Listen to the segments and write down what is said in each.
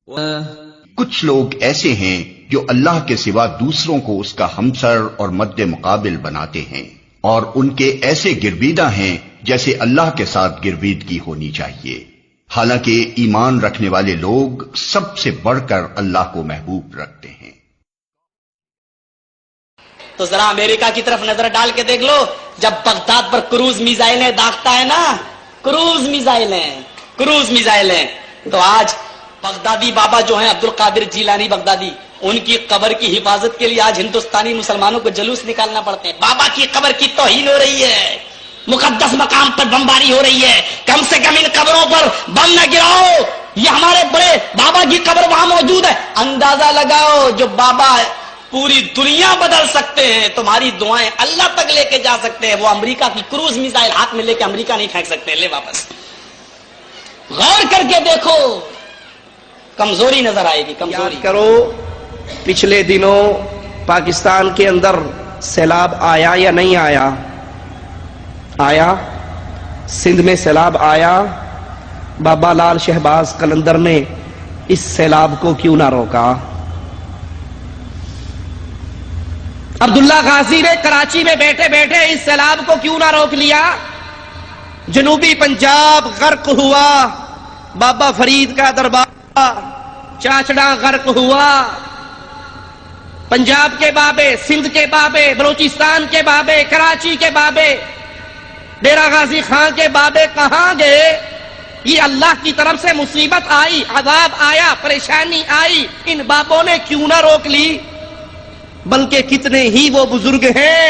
کچھ لوگ ایسے ہیں جو اللہ کے سوا دوسروں کو اس کا ہمسر اور مد مقابل بناتے ہیں، اور ان کے ایسے گرویدہ ہیں جیسے اللہ کے ساتھ گرویدگی ہونی چاہیے، حالانکہ ایمان رکھنے والے لوگ سب سے بڑھ کر اللہ کو محبوب رکھتے ہیں۔ تو ذرا امریکہ کی طرف نظر ڈال کے دیکھ لو، جب بغداد پر کروز میزائلیں داغتا ہے نا، کروز میزائلیں، تو آج بغدادی بابا جو ہیں عبد القادر جیلانی بغدادی، ان کی قبر کی حفاظت کے لیے آج ہندوستانی مسلمانوں کو جلوس نکالنا پڑتے ہیں۔ بابا کی قبر کی توہین ہو رہی ہے، مقدس مقام پر بمباری ہو رہی ہے، کم سے کم ان قبروں پر بم نہ گراؤ، یہ ہمارے بڑے بابا کی قبر وہاں موجود ہے۔ اندازہ لگاؤ، جو بابا پوری دنیا بدل سکتے ہیں، تمہاری دعائیں اللہ تک لے کے جا سکتے ہیں، وہ امریکہ کی کروز میزائل ہاتھ میں لے کے امریکہ نہیں پھینک سکتے، لے واپس۔ غور کر کے دیکھو، کمزوری نظر آئے گی، کمزوری کرو۔ پچھلے دنوں پاکستان کے اندر سیلاب آیا یا نہیں آیا؟ آیا، سندھ میں سیلاب آیا۔ بابا لال شہباز قلندر نے اس سیلاب کو کیوں نہ روکا؟ عبداللہ غازی نے کراچی میں بیٹھے بیٹھے اس سیلاب کو کیوں نہ روک لیا؟ جنوبی پنجاب غرق ہوا، بابا فرید کا دربار چاچڑا غرق ہوا، پنجاب کے بابے، سندھ کے بابے، بلوچستان کے بابے، کراچی کے بابے، ڈیرہ غازی خان کے بابے کہاں گئے؟ یہ اللہ کی طرف سے مصیبت آئی، عذاب آیا، پریشانی آئی، ان بابوں نے کیوں نہ روک لی؟ بلکہ کتنے ہی وہ بزرگ ہیں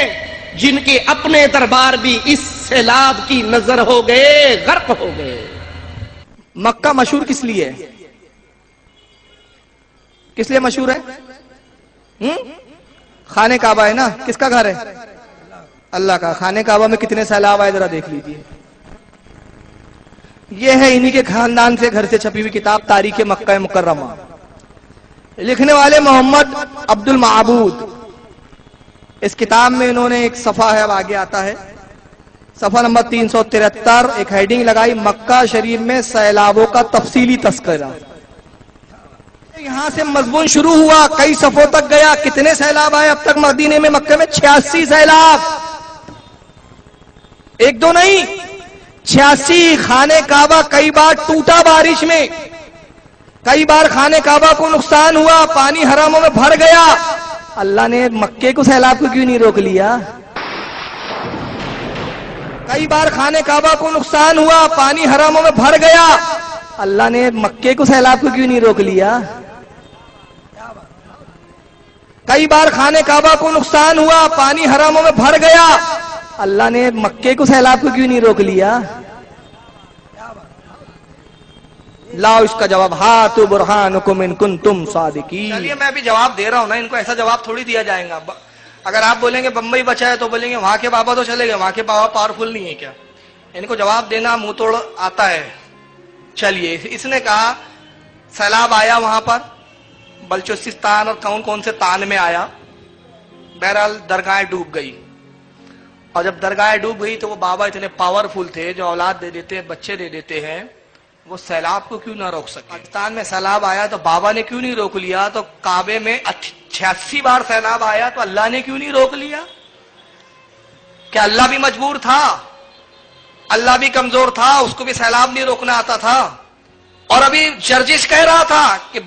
جن کے اپنے دربار بھی اس سیلاب کی نظر ہو گئے، غرق ہو گئے۔ مکہ مشہور کس لیے ہے؟ کس لیے مشہور ہے؟ خانہ کعبہ ہے نا، کس کا گھر ہے؟ اللہ کا۔ خانہ کعبہ میں کتنے سیلاب آئے ذرا دیکھ لیجیے۔ یہ ہے انہی کے خاندان سے گھر سے چھپی ہوئی کتاب تاریخ مکہ مکرمہ، لکھنے والے محمد عبد المعبود۔ اس کتاب میں انہوں نے ایک صفحہ ہے، اب آگے آتا ہے، صفحہ نمبر 373، ایک ہیڈنگ لگائی، مکہ شریف میں سیلابوں کا تفصیلی تذکرہ۔ یہاں سے مضمون شروع ہوا، کئی صفحوں تک گیا، کتنے سیلاب آئے اب تک مدینے میں، مکہ میں 86 سیلاب، ایک دو نہیں، 86۔ خانہ کعبہ کئی بار ٹوٹا بارش میں، کئی بار خانہ کعبہ کو نقصان ہوا، پانی حرموں میں بھر گیا۔ اللہ نے مکے کو سیلاب کو کیوں نہیں روک لیا؟ کئی بار خانہ کعبہ کو نقصان ہوا، پانی حرموں میں بھر گیا، اللہ نے مکے کو سیلاب کو کیوں نہیں روک لیا؟ کئی بار خانہ کعبہ کو نقصان ہوا، پانی حرموں میں بھر گیا، اللہ نے مکے کو سیلاب کو کیوں نہیں روک لیا؟ لاؤ اس کا جواب، ہاتھو برہانکم ان کنتم صادقین۔ چلیے میں بھی جواب دے رہا ہوں نا، ان کو ایسا جواب تھوڑی دیا جائے گا۔ اگر آپ بولیں گے بمبئی بچا ہے تو بولیں گے وہاں کے بابا تو چلے گئے، وہاں کے بابا پاورفل نہیں ہے کیا؟ ان کو جواب دینا منہ توڑ آتا ہے۔ چلیے، اس نے کہا سیلاب آیا وہاں پر بلوچستان اور کون سے تان میں آیا، بہرحال درگاہیں ڈوب گئی، اور جب درگاہیں ڈوب گئی تو وہ بابا اتنے پاورفل تھے جو اولاد دے دیتے ہیں، بچے دے دیتے ہیں، وہ سیلاب کو کیوں نہ روک سکے؟ پاکستان میں سیلاب آیا تو بابا نے کیوں نہیں روک لیا؟ تو کعبے میں 86 بار سیلاب آیا تو اللہ نے کیوں نہیں روک لیا؟ کہ اللہ بھی مجبور تھا، اللہ بھی کمزور تھا، اس کو بھی سیلاب نہیں روکنا آتا تھا؟ اور ابھی جرجش کہہ رہا تھا کہ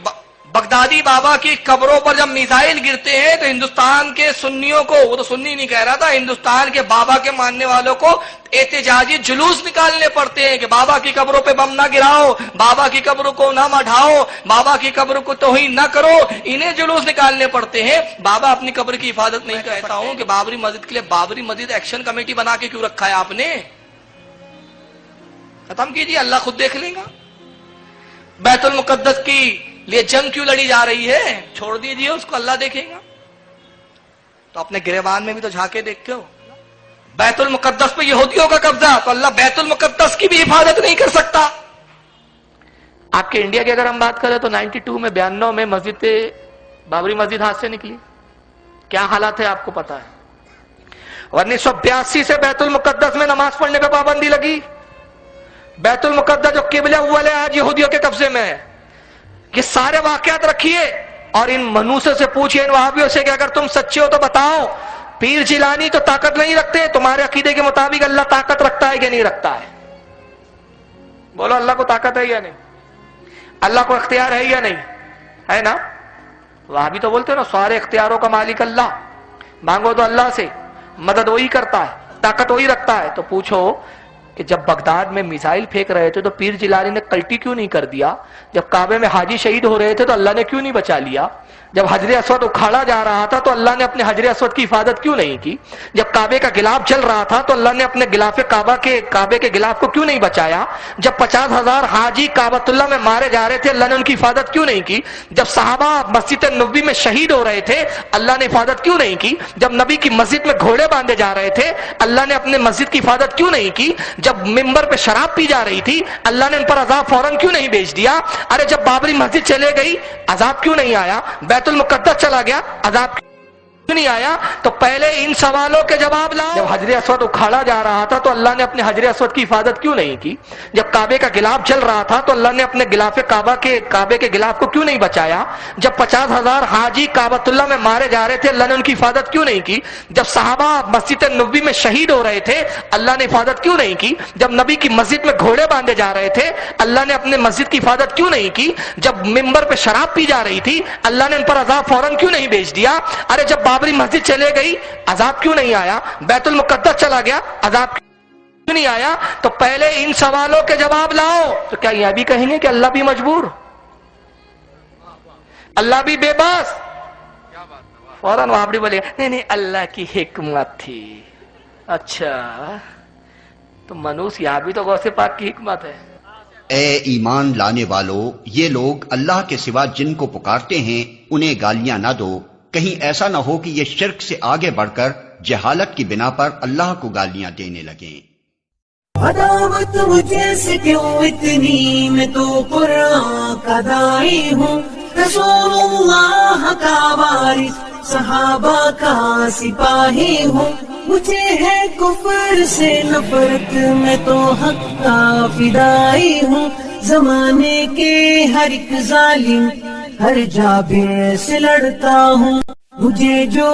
بغدادی بابا کی قبروں پر جب میزائل گرتے ہیں تو ہندوستان کے سنیوں کو، وہ تو سنی نہیں کہہ رہا تھا، ہندوستان کے بابا کے ماننے والوں کو احتجاجی جلوس نکالنے پڑتے ہیں کہ بابا کی قبروں پہ بم نہ گراؤ، بابا کی قبروں کو نہ مڈھاؤ، بابا کی قبروں کو توہین نہ کرو، انہیں جلوس نکالنے پڑتے ہیں۔ بابا اپنی قبر کی حفاظت نہیں کہتا ہوں کہ بابری مسجد کے لیے بابری مسجد ایکشن کمیٹی بنا کے کیوں رکھا ہے آپ نے؟ ختم کیجیے، اللہ خود دیکھ لے گا۔ بیت المقدس کی لیے جنگ کیوں لڑی جا رہی ہے؟ چھوڑ دیجیے اس کو، اللہ دیکھے گا۔ تو اپنے گریبان میں بھی تو جھانکے دیکھتے ہو، بیت المقدس پہ یہودیوں کا قبضہ، تو اللہ بیت المقدس کی بھی حفاظت نہیں کر سکتا؟ آپ کے انڈیا کی اگر ہم بات کریں تو 92 میں 92 میں مسجد بابری مسجد ہاتھ سے نکلی، کیا حالات ہے آپ کو پتا ہے؟ 1982 سے بیت المقدس میں نماز پڑھنے پہ پابندی لگی، بیت المقدس جو قبلہ اول ہے آج یہودیوں کے قبضے میں ہے، یہ سارے واقعات رکھیے اور ان منوسوں سے پوچھئے، ان وہابیوں سے، کہ اگر تم سچے ہو تو بتاؤ پیر جیلانی تو طاقت نہیں رکھتے، تمہارے عقیدے کے مطابق اللہ طاقت رکھتا ہے کہ نہیں رکھتا ہے؟ بولو اللہ کو طاقت ہے یا نہیں؟ اللہ کو اختیار ہے یا نہیں ہے؟ نا وہابی تو بولتے ہیں نا سارے اختیاروں کا مالک اللہ، مانگو تو اللہ سے، مدد وہی کرتا ہے، طاقت وہی رکھتا ہے۔ تو پوچھو کہ جب بغداد میں میزائل پھینک رہے تھے تو پیر جیلانی نے کلٹی کیوں نہیں کر دیا؟ جب کعبے میں حاجی شہید ہو رہے تھے تو اللہ نے کیوں نہیں بچا لیا؟ جب حجر اسود اکھاڑا جا رہا تھا تو اللہ نے اپنے حجر اسود کی حفاظت کیوں نہیں کی؟ جب کعبے کا غلاف جل رہا تھا تو اللہ نے اپنے غلاف کعبے کے غلاف کو کیوں نہیں بچایا؟ جب 50,000 حاجی کعبۃ اللہ میں مارے جا رہے تھے اللہ نے ان کی حفاظت کیوں نہیں کی؟ جب صحابہ مسجد نبوی میں شہید ہو رہے تھے اللہ نے حفاظت کیوں نہیں کی؟ جب نبی کی مسجد میں گھوڑے باندھے جا رہے تھے اللہ نے اپنے مسجد کی حفاظت کیوں نہیں کی؟ جب ممبر پہ شراب پی جا رہی تھی اللہ نے ان پر عذاب فوراً کیوں نہیں بھیج دیا؟ ارے جب بابری مسجد چلے گئی عذاب کیوں نہیں آیا؟ بیت المقدس چلا گیا عذاب کیوں نہیں آیا؟ تو پہلے ان سوالوں کے جواب لاؤ۔ جب حجر اسود اکھاڑا جا رہا تھا تو اللہ نے اپنے حجر اسود کی حفاظت کیوں نہیں کی؟ جب کعبے کا غلاف جل رہا تھا تو اللہ نے اپنے کعبے کے غلاف کو کیوں نہیں بچایا؟ جب 50,000 حاجی کعبۃ اللہ میں مارے جا رہے تھے اللہ نے ان کی حفاظت کیوں نہیں کی؟ جب صحابہ مسجد نبوی میں شہید ہو رہے تھے اللہ نے حفاظت کیوں نہیں کی؟ جب نبی کی مسجد میں گھوڑے باندھے جا رہے تھے اللہ نے اپنے مسجد کی حفاظت کیوں نہیں کی؟ جب ممبر پہ شراب پی جا رہی تھی اللہ نے ان پر عذاب فوراً کیوں نہیں بھیج دیا؟ ارے جب بابری مسجد چلے گئی عذاب کیوں نہیں آیا؟ بیت المقدس چلا گیا عذاب کیوں نہیں آیا؟ تو پہلے ان سوالوں کے جواب لاؤ۔ تو کیا یہ بھی کہیں گے کہ اللہ بھی مجبور، اللہ بھی بے بس؟ فوراً وہاں بھی بولے نہیں نہیں اللہ کی حکمت تھی۔ اچھا تو منوس یہاں بھی تو غوث پاک کی حکمت ہے۔ اے ایمان لانے والو، یہ لوگ اللہ کے سوا جن کو پکارتے ہیں انہیں گالیاں نہ دو، کہیں ایسا نہ ہو کہ یہ شرک سے آگے بڑھ کر جہالت کی بنا پر اللہ کو گالیاں دینے لگیں۔ عداوت مجھے سے کیوں اتنی، میں تو قرآن کا داعی ہوں، رسول اللہ کا وارث، صحابہ کا سپاہی ہوں، مجھے ہے کفر سے نفرت، میں تو حق کا فدائی ہوں، زمانے کے ہر ایک ظالم ہر جابر سے لڑتا ہوں، مجھے جو